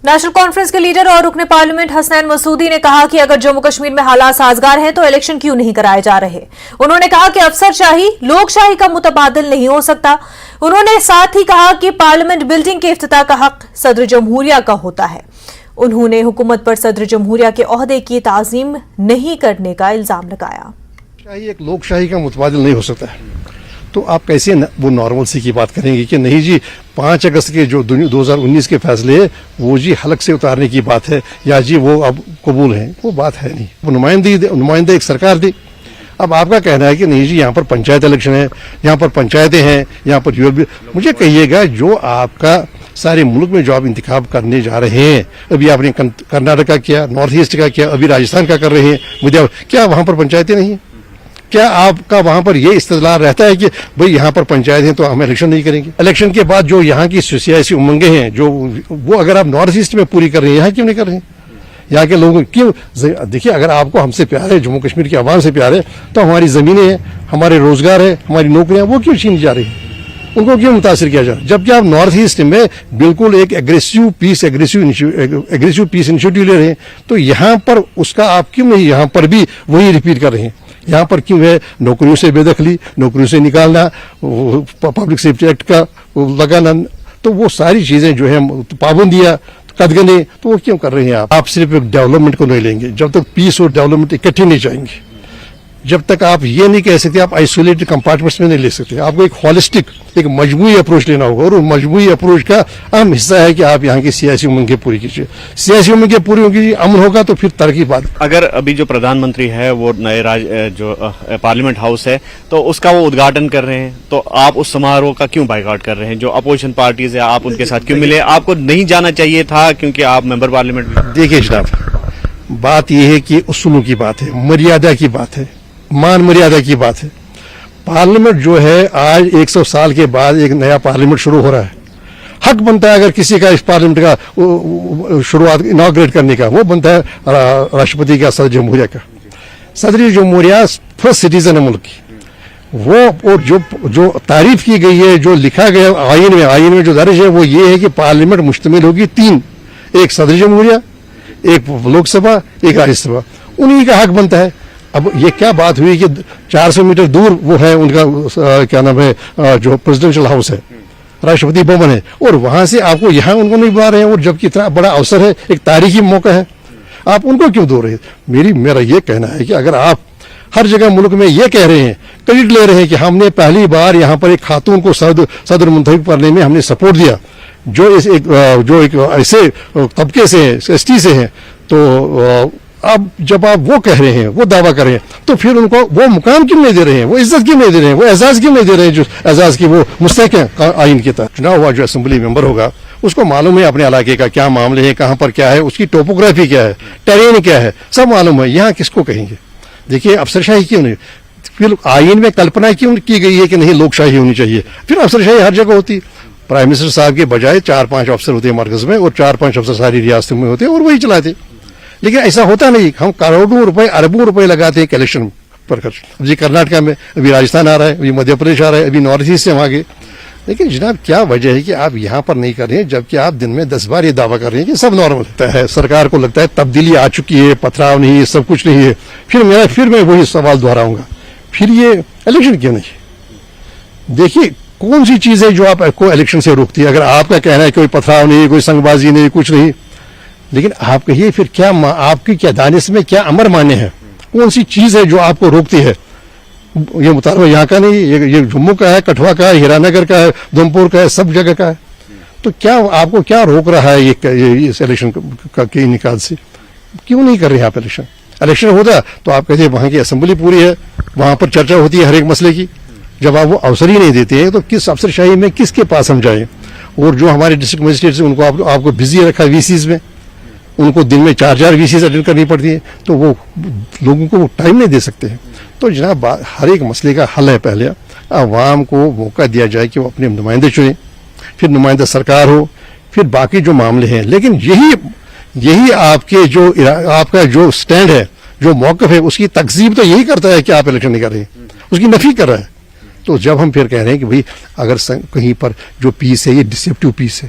National conference کے leader اور رکن پارلیمنٹ حسنین مسعودی نے کہا کہ اگر جموں کشمیر میں حالات سازگار ہیں تو الیکشن کیوں نہیں کرائے جا رہے۔ انہوں نے کہا کہ افسر شاہی لوک شاہی کا متبادل نہیں ہو سکتا۔ انہوں نے ساتھ ہی کہا کہ پارلیمنٹ بلڈنگ کے افتتاح کا حق صدر جمہوریہ کا ہوتا ہے۔ انہوں نے حکومت پر صدر جمہوریہ کے عہدے کی تعظیم نہیں کرنے کا الزام لگایا۔ شاہی ایک لوک شاہی کا متبادل نہیں ہو سکتا ہے، تو آپ کیسے وہ نارمل سی کی بات کریں گے کہ نہیں جی 5 اگست کے جو 2019 کے فیصلے ہیں وہ جی حلق سے اتارنے کی بات ہے یا جی وہ اب قبول ہیں، وہ بات ہے نہیں۔ وہ نمائندے ایک سرکار دی۔ اب آپ کا کہنا ہے کہ نہیں جی یہاں پر پنچایت الیکشن ہے، یہاں پر پنچایتیں ہیں، یہاں پر مجھے کہیے گا جو آپ کا سارے ملک میں جو آپ انتخاب کرنے جا رہے ہیں، ابھی آپ نے کرناٹک کا کیا، نارتھ ایسٹ کا کیا، ابھی راجستھان کا کر رہے ہیں، کیا وہاں پر پنچایتیں نہیں ہیں؟ کیا آپ کا وہاں پر یہ استدلال رہتا ہے کہ بھئی یہاں پر پنچایت ہیں تو ہم الیکشن نہیں کریں گے؟ الیکشن کے بعد جو یہاں کی سیاسی امنگیں ہیں جو وہ اگر آپ نارتھ ایسٹ میں پوری کر رہے ہیں، یہاں کیوں نہیں کر رہے ہیں؟ یہاں کے لوگوں کیوں؟ دیکھیے اگر آپ کو ہم سے پیار ہے، جموں کشمیر کی عوام سے پیار ہے، تو ہماری زمینیں ہیں، ہمارے روزگار ہے، ہماری نوکریاں، وہ کیوں چھینی جا رہی ہیں؟ ان کو کیوں متاثر کیا جا رہا ہے؟ جبکہ آپ نارتھ ایسٹ میں بالکل ایک اگریسو پیس انیشیٹو لے رہے ہیں، تو یہاں پر اس کا آپ کیوں نہیں یہاں پر بھی وہی ریپیٹ کر رہے ہیں؟ یہاں پر کیوں ہے نوکریوں سے بے دخلی، نوکریوں سے نکالنا، پبلک سیفٹی ایکٹ کا لگانا، تو وہ ساری چیزیں جو ہے پابندیاں قدغنیں، تو وہ کیوں کر رہے ہیں؟ آپ صرف ایک ڈیولپمنٹ کو نہیں لیں گے جب تک پیس اور ڈیولپمنٹ اکٹھے نہیں جائیں گے، جب تک آپ یہ نہیں کہہ سکتے، آپ آئسولیٹڈ کمپارٹمنٹس میں نہیں لے سکتے، آپ کو ایک ہالسٹک ایک مجموعی اپروچ لینا ہوگا، اور مجموعی اپروچ کا اہم حصہ ہے کہ آپ یہاں کی سیاسی امنگیں پوری کیجیے۔ سیاسی امنگیں پوری ہوگی، امن ہوگا تو پھر ترقی بات۔ اگر ابھی جو پردھان منتری ہے وہ نئے جو پارلیمنٹ ہاؤس ہے تو اس کا وہ ادگھاٹن کر رہے ہیں، تو آپ اس سماروہ کا کیوں بائیکاٹ کر رہے ہیں؟ جو اپوزیشن پارٹیز ہیں آپ ان کے ساتھ کیوں ملے؟ آپ کو نہیں جانا چاہیے تھا کیونکہ آپ ممبر پارلیمنٹ بھی۔ دیکھیے جناب، بات یہ ہے کہ اصولوں کی بات ہے، مریادہ کی بات ہے، مان مریادہ کی بات ہے۔ پارلیمنٹ جو ہے آج 100 سال کے بعد ایک نیا پارلیمنٹ شروع ہو رہا ہے، حق بنتا ہے اگر کسی کا اس پارلیمنٹ کا شروعات اناگریٹ کرنے کا، وہ بنتا ہے راشٹرپتی کا، صدر جمہوریہ کا۔ صدر جمہوریہ فرسٹ سٹیزن ہے ملک کی، وہ اور جو تعریف کی گئی ہے، جو لکھا گیا آئین میں جو درج ہے وہ یہ ہے کہ پارلیمنٹ مشتمل ہوگی 3، ایک صدر جمہوریہ، ایک لوک سبھا، ایک راجیہ سبھا، انہی کا حق بنتا ہے۔ اب یہ کیا بات ہوئی کہ 400 میٹر دور وہ ہے ان کا کیا نام ہے جو پریزیڈنشل ہاؤس ہے، راشٹرپتی بھون ہے، اور وہاں سے آپ کو یہاں ان کو نہیں بلا رہے ہیں، اور جبکہ اتنا بڑا اوسر ہے، ایک تاریخی موقع ہے، آپ ان کو کیوں دو رہے ہیں؟ میرا یہ کہنا ہے کہ اگر آپ ہر جگہ ملک میں یہ کہہ رہے ہیں، کریڈٹ لے رہے ہیں کہ ہم نے پہلی بار یہاں پر ایک خاتون کو صدر منتخب کرنے میں ہم نے سپورٹ دیا، جو ایک ایسے طبقے سے ہیں، ایس ٹی سے ہیں، تو اب جب آپ وہ کہہ رہے ہیں، وہ دعویٰ کر رہے ہیں، تو پھر ان کو وہ مقام کیوں نہیں دے رہے ہیں، وہ عزت کیوں نہیں دے رہے ہیں، وہ اعزاز کیوں نہیں دے رہے ہیں جو اعزاز کی وہ مستحق ہیں آئین کے تحت؟ چنا ہوا جو اسمبلی ممبر ہوگا اس کو معلوم ہے اپنے علاقے کا کیا معاملے ہیں، کہاں پر کیا ہے، اس کی ٹوپوگرافی کیا ہے، ٹیرین کیا ہے، سب معلوم ہے۔ یہاں کس کو کہیں گے؟ دیکھیے افسر شاہی کیوں نہیں؟ پھر آئین میں کلپنا کیوں کی گئی ہے کہ نہیں لوک شاہی ہونی چاہیے؟ پھر افسر شاہی ہر جگہ ہوتی ہے۔ پرائم منسٹر صاحب کے بجائے 4-5 افسر ہوتے ہیں مرکز میں، اور 4-5 افسر ساری ریاستوں میں ہوتے ہیں، اور وہی چلاتے۔ لیکن ایسا ہوتا نہیں، ہم کروڑوں روپے اربوں روپے لگاتے ہیں الیکشن پر خرچ۔ ابھی کرناٹک میں، ابھی راجستھان آ رہا ہے، ابھی مدھیہ پردیش آ رہا ہے، ابھی نارتھ ایسٹ سے آگے۔ لیکن جناب کیا وجہ ہے کہ آپ یہاں پر نہیں کر رہے ہیں، جبکہ آپ دن میں 10 بار یہ دعویٰ کر رہے ہیں کہ سب نارمل ہے؟ سرکار کو لگتا ہے تبدیلی آ چکی ہے، پتھراؤ نہیں ہے، سب کچھ نہیں ہے۔ پھر میں وہی سوال دہراؤں گا، پھر یہ الیکشن کیوں نہیں؟ دیکھیے کون سی چیز ہے جو آپ کو الیکشن سے روکتی ہے؟ اگر آپ کا کہنا ہے کوئی پتھراؤ نہیں، کوئی سنگ بازی نہیں، کچھ نہیں، لیکن آپ کہیے پھر کیا آپ کی کیا دانش میں کیا امر مانے ہیں؟ کون سی چیز ہے جو آپ کو روکتی ہے؟ یہ مطالبہ یہاں کا نہیں، یہ جموں کا ہے، کٹھوا کا ہے، ہیرا نگر کا ہے، دھمپور کا ہے، سب جگہ کا ہے۔ تو کیا آپ کو کیا روک رہا ہے یہ اس الیکشن کے انعقاد سے؟ کیوں نہیں کر رہے ہیں آپ الیکشن؟ الیکشن ہوتا تو آپ کہتے ہیں وہاں کی اسمبلی پوری ہے، وہاں پر چرچا ہوتی ہے ہر ایک مسئلے کی۔ جب آپ وہ اوسر ہی نہیں دیتے ہیں تو کس افسر شاہی میں کس کے پاس ہم جائیں؟ اور جو ہمارے ڈسٹرکٹ مجسٹریٹ ان کو آپ کو بزی رکھا ہے ویسیز میں، ان کو دن میں 4 ویسیز اٹینڈ کرنی پڑتی ہے، تو وہ لوگوں کو ٹائم نہیں دے سکتے ہیں۔ تو جناب ہر ایک مسئلے کا حل ہے، پہلے عوام کو موقع دیا جائے کہ وہ اپنے نمائندے چنیں، پھر نمائندہ سرکار ہو، پھر باقی جو معاملے ہیں۔ لیکن یہی آپ کا جو سٹینڈ ہے، جو موقف ہے، اس کی تکذیب تو یہی کرتا ہے کہ آپ الیکشن نہیں کر رہے ہیں، اس کی نفی کر رہا ہے۔ تو جب ہم پھر کہہ رہے ہیں کہ بھئی اگر کہیں پر جو پیس ہے یہ ڈسیپٹیو پیس ہے،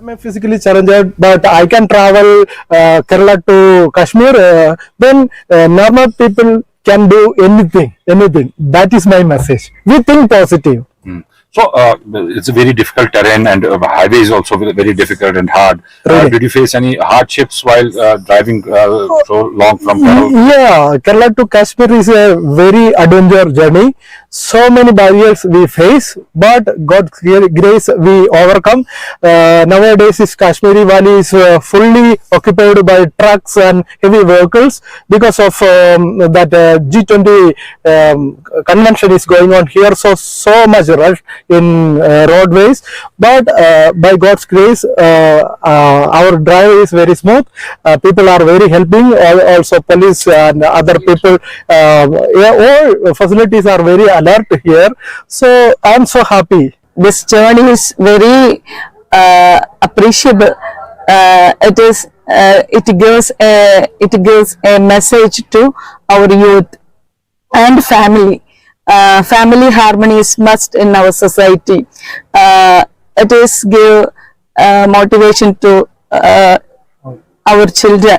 I'm physically challenged, but I can travel Kerala to Kashmir. Then normal people can do anything. That is my message. We think positive. So it's a very difficult terrain, and highway is also very difficult and hard. Really? Did you face any hardships while driving so long from Kerala? Yeah, Kerala to Kashmir is a very adventure journey. So many barriers we face, but God's grace we overcome. Nowadays, this Kashmiri Valley is fully occupied by trucks and heavy vehicles because of that G20 convention is going on here. So much rush in roadways, but by God's grace, our drive is very smooth. People are very helping. Also, police and other people, all facilities are very alert here. So I am so happy. This journey is very appreciable. It gives a message to our youth and family. Family harmony is must in our society. It is give motivation to our children.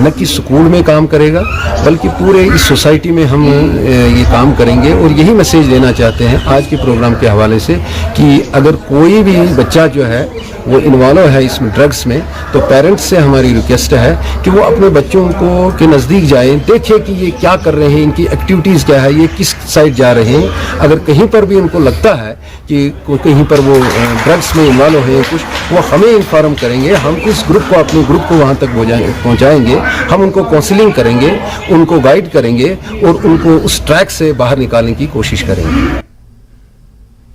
نہ کہ school میں کام کرے گا بلکہ پورے اس society میں ہم یہ کام کریں گے. اور یہی میسیج دینا چاہتے ہیں آج کے پروگرام کے حوالے سے کہ اگر کوئی بھی بچہ جو ہے وہ انوالو ہے اس میں ڈرگس میں تو پیرنٹس سے ہماری ریکویسٹ ہے کہ وہ اپنے بچوں کو کے نزدیک جائیں, دیکھیں کہ یہ کیا کر رہے ہیں, ان کی ایکٹیویٹیز کیا ہے, یہ کس سائڈ جا رہے ہیں. اگر کہیں پر بھی ان کو لگتا ہے کہ کہیں پر وہ ڈرگس میں انوالو ہیں کچھ, وہ ہمیں انفارم کریں گے. ہم اس گروپ کو اپنے گروپ کو وہاں تک پہنچائیں گے. ہم ان کو کاؤنسلنگ کریں گے, ان کو گائیڈ کریں گے اور ان کو اس ٹریک سے باہر نکالنے کی کوشش کریں گے.